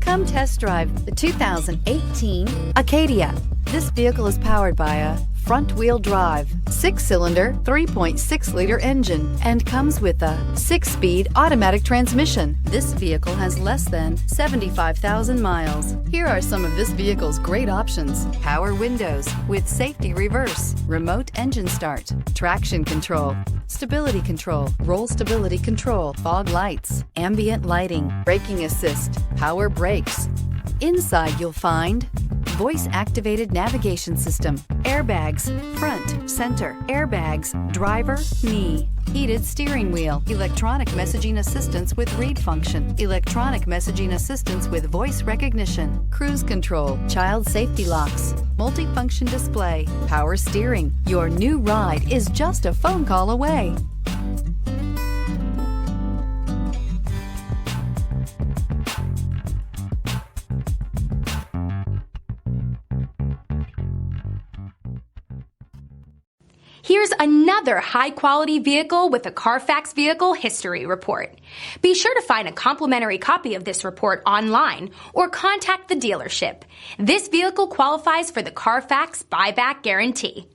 Come test drive the 2018 Acadia. This vehicle is powered by a front-wheel drive, 6-cylinder, 3.6-liter engine, and comes with a 6-speed automatic transmission. This vehicle has less than 75,000 miles. Here are some of this vehicle's great options: power windows with safety reverse, remote engine start, traction control, stability control, roll stability control, fog lights, ambient lighting, braking assist, power brakes. Inside you'll find voice-activated navigation system, airbags, front, center, airbags, driver, knee, heated steering wheel, electronic messaging assistance with read function, electronic messaging assistance with voice recognition, cruise control, child safety locks, multifunction display, power steering. Your new ride is just a phone call away. Here's another high-quality vehicle with a Carfax Vehicle History Report. Be sure to find a complimentary copy of this report online or contact the dealership. This vehicle qualifies for the Carfax Buyback Guarantee.